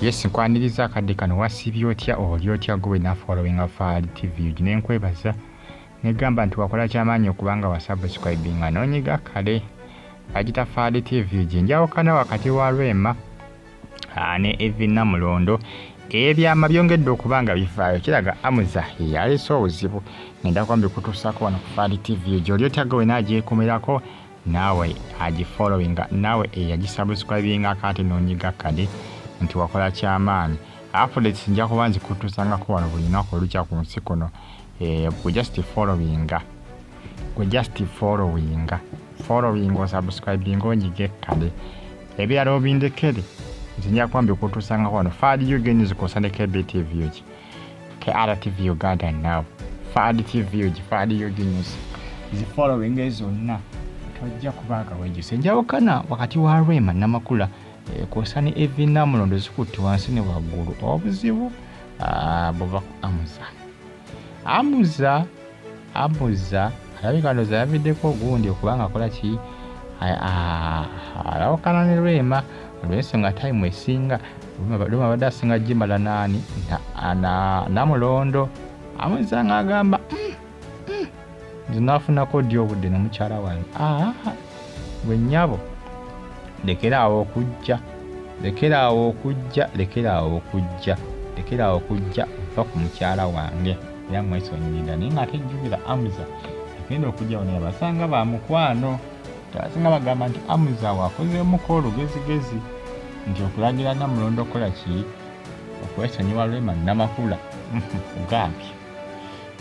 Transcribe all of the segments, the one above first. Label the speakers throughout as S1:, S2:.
S1: Yes, nkwaniriza akadde kano wasibye otya oli otya gwe na following Faali TV nenkwebaza negamba nti wakola kyamaanyi okubanga wasubscribinga n'onyiga kale agita Faali TV njawukana wakati wa Rema ne Evelyn Namulondo ebyama byongedde okubanga bifaayo kiraga Hamza yaleese obuzibu ngenda kwambi kutuusako wano ku Faali TV oli otya gwe nagyekomerako nawe agifollowinga nawe eyagisubscribinga kati n'onyiga kale nti wakola kyamaanyi updates nja kuba nzikutuusangako wano buli lunaku olukya ku nsi kuno gwe just following subscribing onyige kale ebirala obindekere nja kuba mbikutuusangako wano Faali Uganda zikosandeko BTV ki KRTV Uganda now Faali TV Faali Uganda zifollowing zonna tojja kubanga wejuse njawukana wakati wa Rema Namakuula kosani Evelyn Namulondo zikutte wansi ne waggulu obuzibu bova ku Hamza alabika ndoza yaviddeko ogundi okubanga akola ki alawukana ne Rema olw'ensonga time esinga Rema badde asinga Jimala nani Namulondo Hamza ng'agamba zinafunako ddi obudde ne mukyala wange bwe nnyabo lekerawo okujja ova ku mukyala wange era mwesonyirira naye nga tejjukira Hamza agenda okujja wano abasanga ba mukwano abasinga bagamba nti Hamza wakozeemuko olugezigezi nti okulagira Namulondo kola ki okwesonyiwa Rema Namakuula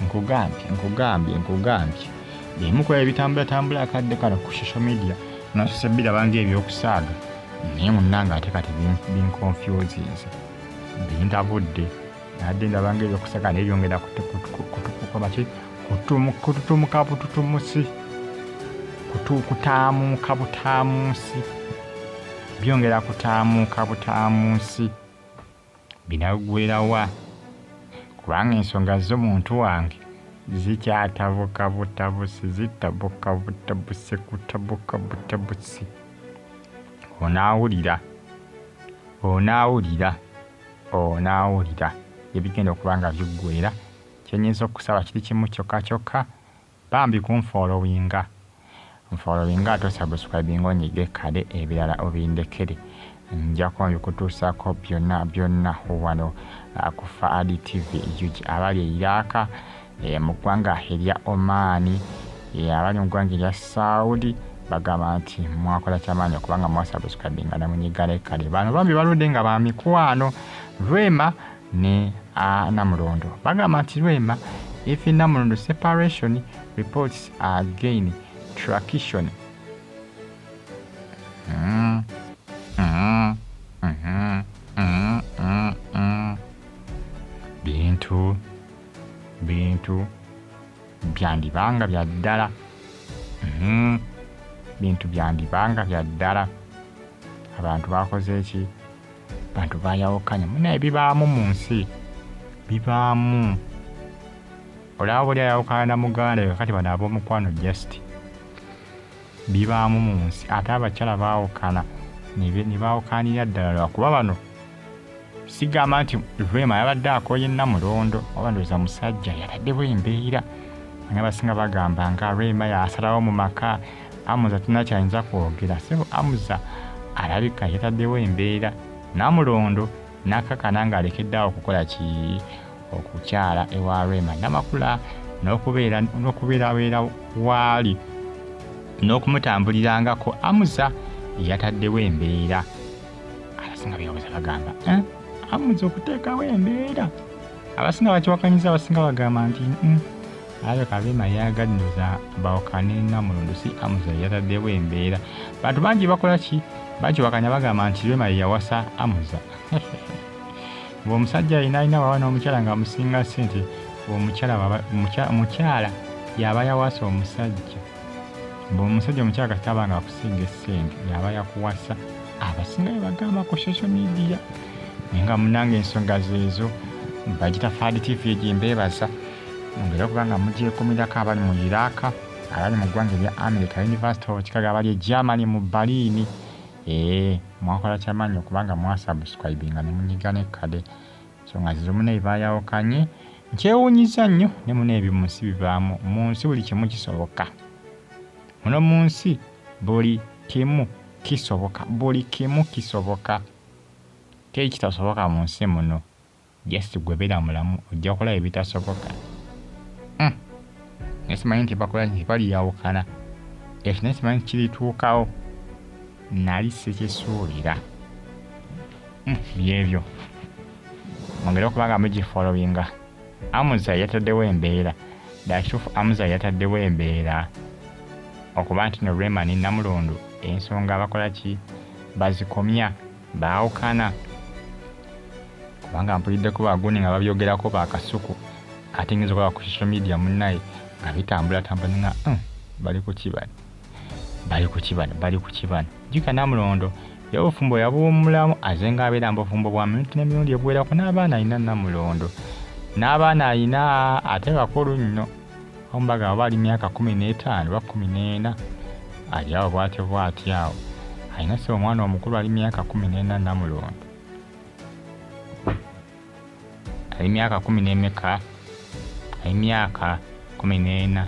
S1: nkugambye ebimukola ebitambula akadde kano ku social media nasosebira bange ebyokusaaga naye munnanga ate kati binconfusinze bintabudde nadde ndabange ebyokusaaga naye byongera kututumuka bututumusi kutaamuuka butaamuusi byongera kutaamuuka butaamuusi binaggwerawa kubanga ensonga z'omuntu wange zikyatabuka butabusi zitabuka butabusi kutabuka butabusi onaawulira ebigenda okubanga biggwera kyenyinza okusaba kiri kimu kyokka bambi kunfollowinga tosubscribinga onyige kale ebirala obindekere nja kuba mbikutuusako byonna wano ku Faali TV abali eiraka mu ggwanga erya Oman abali mu ggwanga erya Saudi bagamba nti mwakola kyamaanyi okubanga mwasubscribinga namunyigale kale bano bambi baludde nga bamikwano Rema ne Namulondo bagamba nti Rema if Namulondo separation reports again traction bintu byandibanga bya ddala abantu bakoze eki bantu bayawukanya munaye bibaamu mu nsi olaba buli ayawukana na muganda we kati bano ab'omukwano just bibaamu mu nsi ate abakyala baawukana ne baawukanira ddala lwakuba bano sigamba nti Rema yabadde akoye Namulondo oba ndowooza musajja yataddewo embeera nga basinga bagamba nga Rema yasalawo mu maka Hamza tunakyayinza kwogera sebo Hamza alabika yataddewo embeera Namulondo nakakana ng'alekeddeawo okukola ki okukyala ewa Rema Namakuula n'okubeerabeera waali n'okumutambulirangako Hamza yataddewo embeera abasinga beewoza bagamba Hamza okuteekawo embeera abasinga bakiwakanyiza abasinga bagamba nti alabika Rema yagadnoza bawukane Namulondo si Hamza yataddewo embeera bantu bangi bakola ki bakiwakanya bagamba nti Rema yawasa Hamza bw'omusajja alina wawa n'omukyala nga amusinga ssente omukyala yaba yawasa omusajja bw'omusajja omukyala kataba nga akusinga essente yaba yakuwasa abasinga bagamba ku social media naye nga munange ensonga zeezo bagita Faali TV mbeebaza ngera okubanga mugyekomerako abali mu Iraq abali mu ggwanga erya America University of Chicago abali e Germany mu Berlin mwakola kyamaanyi okubanga mwasubscribinga ne munyiga n'ekkade so nga zizo muneebi baayawukanye nkyewuunyiza nnyo ne muneebi mu nsi bivaamu mu nsi buli kimu kisoboka muno mu nsi buli kimu kisoboka teri kitasoboka mu nsi muno just gwe beera mulamu ojja kulaba ebitasoboka nesimanyi nti bakola nti baliyawukana ekyo nesimanyi kirituukawo nali sikisuubira byebyo mwongere okubanga mugifollowinga Hamza yataddewo embeera dakituufu Hamza yataddewo embeera okuba nti no Rema ne Namulondo ensonga bakola ki bazikomya baawukana kubanga mpuliddeko baguni nga babyogerako bakasuku ate ngeza okola ku social media munnaye nga bitambula nga bali ku kibano jika Namulondo y'obufumbo yabuwummulamu azenga abeera mbufumbo bwa minti n'emirundi ebuwerako n'abaana alina Namulondo n'abaana alina ate bakulu nnyo ombaga bali myaka 15 oba 14 ali awo bw'atyo awo alina se omwana omukulu ali myaka 14 Namulondo ali myaka 14 ali myaka 14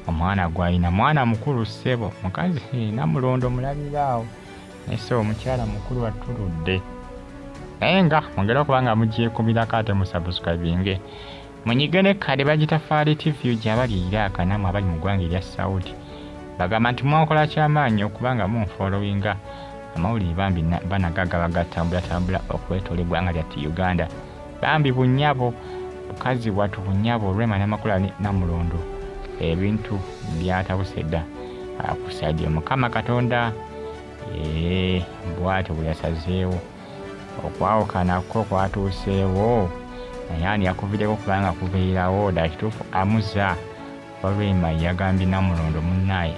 S1: omwana gwalina mwana mukulu ssebo mukazi Namulondo mulabiraawo nese omukyala mukulu atuludde naye nga mwongera okubanga mugyekumira ate musubscribinge munyige n'ekkade bagitafaali TV gy'abali Iraq namwe abali mu ggwanga erya Saudi bagamba nti mwakola kyamaanyi okubanga munfollowinga amawulire bambi banagaga bagatambula okwetoola eggwanga lyattu Uganda bambi bunyabo bukazi watu bunyabo Rema Namakuula Namulondo ebintu byatabuse dda akusadde Mukama Katonda bw'atyo bwe yasazeewo okwawukanako kwatuuseewo naye ani yakuviireko kubanga kubeerawo ddala kituufu Hamza Rema yagambye Namulondo munnaye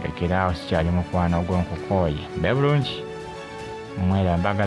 S1: lekeraawo sikyali mukwano gw'onkukooye be bulungi mwera mbagala